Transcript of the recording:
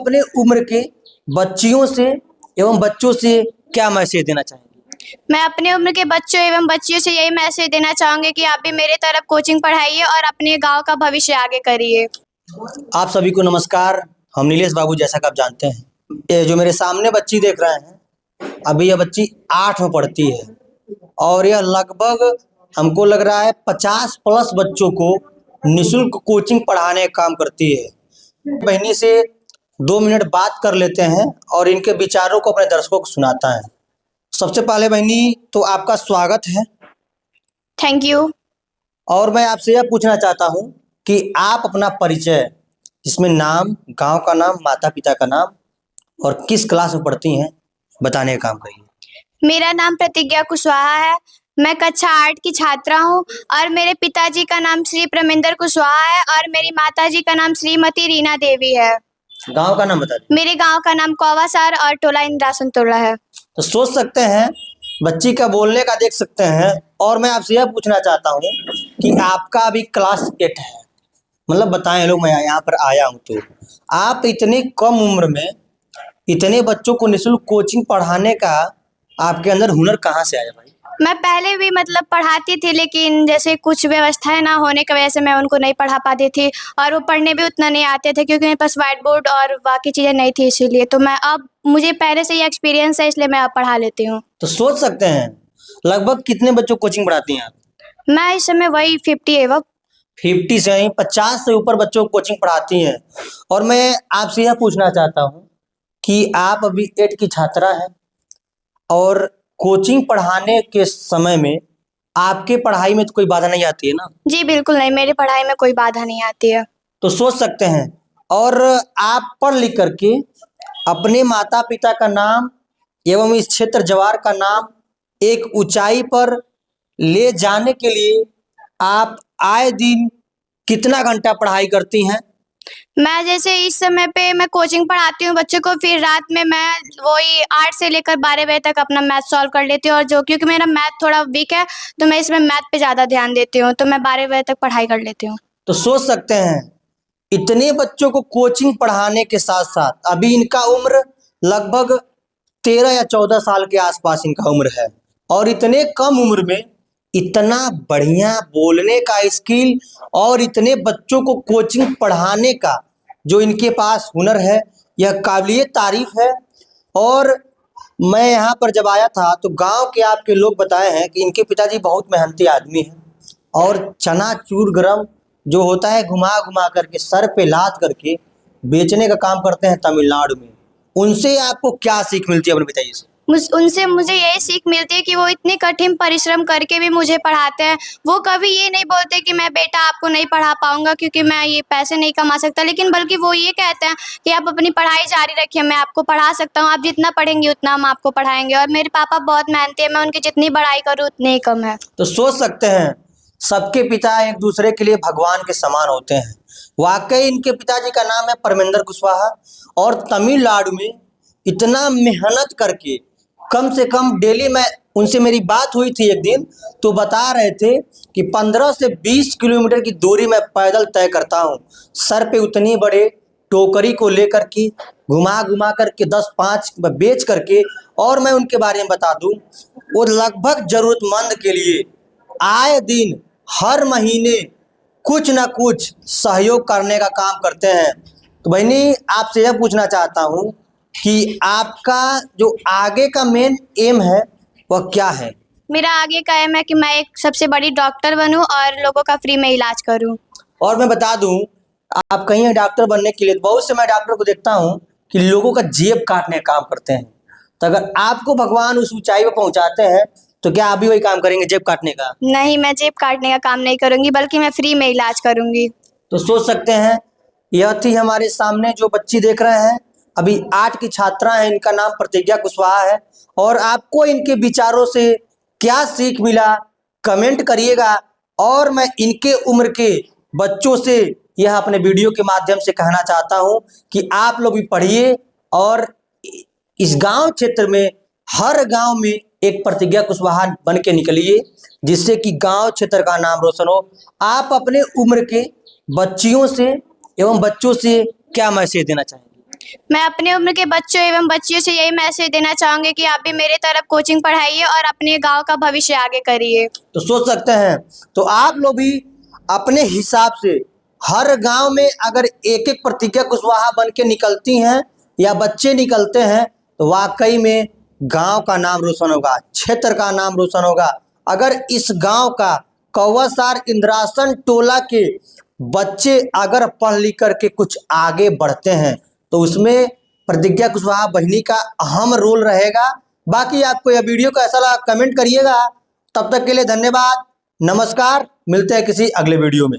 अपने उम्र के बच्चियों से एवं बच्चों से क्या मैसेज देना चाहेंगे? मैं अपने उम्र के बच्चों एवं बच्चियों से यही मैसेज देना चाहूँगी कि आप भी मेरे तरफ कोचिंग पढ़ाइए और अपने गांव का भविष्य आगे करिए। आप सभी को नमस्कार। हम नीलेश बाबू, जैसा कि आप जानते हैं, ये जो मेरे सामने बच्ची देख रहे हैं, अभी यह बच्ची 8 में पढ़ती है और यह लगभग हमको लग रहा है 50 प्लस बच्चों को निःशुल्क कोचिंग पढ़ाने का काम करती है। बहनी से 2 मिनट बात कर लेते हैं और इनके विचारों को अपने दर्शकों को सुनाता है। सबसे पहले बहनी, तो आपका स्वागत है। Thank you. और मैं आपसे यह पूछना चाहता हूँ कि आप अपना परिचय, जिसमें नाम, गांव का नाम, माता पिता का नाम और किस क्लास में पढ़ती हैं, बताने का काम करिए। मेरा नाम प्रतिज्ञा कुशवाहा है। मैं कक्षा 8 की छात्रा हूँ और मेरे पिताजी का नाम श्री प्रमेंद्र कुशवाहा है और मेरी माताजी का नाम श्रीमती रीना देवी है। गांव का नाम बता दीजिए। मेरे गांव का नाम कौवासार और टोला इंद्रासन टोला है। तो सोच सकते हैं, बच्ची का बोलने का देख सकते हैं। और मैं आपसे यह पूछना चाहता हूँ कि आपका अभी क्लास 8 है, मतलब बताएं लोग, मैं यहाँ पर आया हूँ तो आप इतने कम उम्र में इतने बच्चों को निःशुल्क कोचिंग पढ़ाने का आपके अंदर हुनर कहाँ से आया भाई? मैं पहले भी पढ़ाती थी, लेकिन जैसे कुछ व्यवस्थाएं ना होने की वजह से मैं उनको नहीं पढ़ा पाती थी और वो पढ़ने भी उतना नहीं आते थे क्योंकि मेरे पास व्हाइट बोर्ड और बाकी चीज़ें नहीं थी। इसीलिए तो मैं अब, मुझे पहले से ही एक्सपीरियंस है, इसलिए मैं अब पढ़ा लेती हूँ। तो सोच सकते हैं लगभग कितने बच्चों को कोचिंग पढ़ाती हैं आप? मैं इस समय वही 50 है, 50 से ही 50 से ऊपर बच्चों को कोचिंग पढ़ाती हैं। और मैं आपसे यह पूछना चाहता हूँ कि आप अभी 8 की छात्रा हैं और कोचिंग पढ़ाने के समय में आपके पढ़ाई में तो कोई बाधा नहीं आती है ना? जी बिल्कुल नहीं, मेरी पढ़ाई में कोई बाधा नहीं आती है। तो सोच सकते हैं, और आप पढ़ लिख करके अपने माता पिता का नाम एवं इस क्षेत्र जवार का नाम एक ऊंचाई पर ले जाने के लिए आप आए दिन कितना घंटा पढ़ाई करती हैं? मैं जैसे इस समय पे मैं कोचिंग पढ़ाती हूँ बच्चों को, फिर रात में मैं वही 8 से लेकर 12 बजे तक अपना मैथ सॉल्व कर लेती हूँ और जो क्योंकि मेरा मैथ थोड़ा वीक है तो मैं इसमें मैथ पे ज़्यादा ध्यान देती हूँ, तो मैं 12 बजे तक पढ़ाई कर लेती हूँ। तो सोच सकते हैं, इतने बच्चों को कोचिंग पढ़ाने के साथ साथ अभी इनका उम्र लगभग 13 या 14 साल के आसपास इनका उम्र है और इतने कम उम्र में इतना बढ़िया बोलने का स्किल और इतने बच्चों को कोचिंग पढ़ाने का जो इनके पास हुनर है, यह काबिलियत तारीफ है। और मैं यहाँ पर जब आया था तो गांव के आपके लोग बताए हैं कि इनके पिताजी बहुत मेहनती आदमी हैं और चनाचूर गरम जो होता है घुमा घुमा करके सर पे लाद करके बेचने का काम करते हैं तमिलनाडु में। उनसे आपको क्या सीख मिलती है, अपने पिताजी से? उनसे मुझे यही सीख मिलती है कि वो इतने कठिन परिश्रम करके भी मुझे पढ़ाते हैं। वो कभी ये नहीं बोलते कि मैं बेटा आपको नहीं पढ़ा पाऊंगा क्योंकि मैं ये पैसे नहीं कमा सकता, लेकिन बल्कि वो ये कहते हैं कि आप अपनी पढ़ाई जारी रखिए, मैं आपको पढ़ा सकता हूँ, आप जितना पढ़ेंगे उतना हम आपको पढ़ाएंगे। और मेरे पापा बहुत मेहनती है, मैं उनकी जितनी बड़ाई करूँ उतनी ही कम है। तो सोच सकते हैं, सबके पिता एक दूसरे के लिए भगवान के समान होते हैं। वाकई इनके पिताजी का नाम है परमेंद्र कुशवाहा और तमिलनाडु में इतना मेहनत करके, कम से कम डेली, मैं उनसे मेरी बात हुई थी एक दिन, तो बता रहे थे कि 15 से 20 किलोमीटर की दूरी मैं पैदल तय करता हूँ, सर पे उतनी बड़े टोकरी को लेकर के घुमा घुमा करके 10-5 बेच करके। और मैं उनके बारे में बता दूं, वो लगभग जरूरतमंद के लिए आए दिन हर महीने कुछ ना कुछ सहयोग करने का काम करते हैं। तो बहनी, आपसे यह पूछना चाहता हूँ कि आपका जो आगे का मेन एम है वह क्या है? मेरा आगे का एम है कि मैं एक सबसे बड़ी डॉक्टर बनूं और लोगों का फ्री में इलाज करूं। और मैं बता दूं, आप कहीं डॉक्टर बनने के लिए, बहुत से मैं डॉक्टर को देखता हूं कि लोगों का जेब काटने का काम करते हैं। तो अगर आपको भगवान उस ऊंचाई पर पहुंचाते हैं तो क्या आप भी वही काम करेंगे, जेब काटने का? नहीं, मैं जेब काटने का काम नहीं करूंगी, बल्कि मैं फ्री में इलाज करूंगी। तो सोच सकते हैं, यह थी हमारे सामने जो बच्ची देख रहे हैं, अभी 8 की छात्रा है, इनका नाम प्रतिज्ञा कुशवाहा है। और आपको इनके विचारों से क्या सीख मिला, कमेंट करिएगा। और मैं इनके उम्र के बच्चों से यह अपने वीडियो के माध्यम से कहना चाहता हूं कि आप लोग भी पढ़िए और इस गांव क्षेत्र में, हर गांव में एक प्रतिज्ञा कुशवाहा बन के निकलिए, जिससे कि गांव क्षेत्र का नाम रोशन हो। आप अपने उम्र के बच्चियों से एवं बच्चों से क्या मैसेज देना चाहेंगे? मैं अपने उम्र के बच्चों एवं बच्चियों से यही मैसेज देना चाहूँगी कि आप भी मेरे तरफ कोचिंग पढ़ाइए और अपने गांव का भविष्य आगे करिए। तो सोच सकते हैं, तो आप लोग भी अपने हिसाब से हर गांव में अगर एक एक प्रतिज्ञा कुशवाहा बन के निकलती हैं या बच्चे निकलते हैं तो वाकई में गांव का नाम रोशन होगा, क्षेत्र का नाम रोशन होगा। अगर इस गांव का कौवासार इंद्रासन टोला के बच्चे अगर पढ़ लिख करके कुछ आगे बढ़ते हैं तो उसमें प्रतिज्ञा कुशवाहा बहिनी का अहम रोल रहेगा। बाकी आपको यह वीडियो कैसा लगा कमेंट करिएगा। तब तक के लिए धन्यवाद, नमस्कार, मिलते हैं किसी अगले वीडियो में।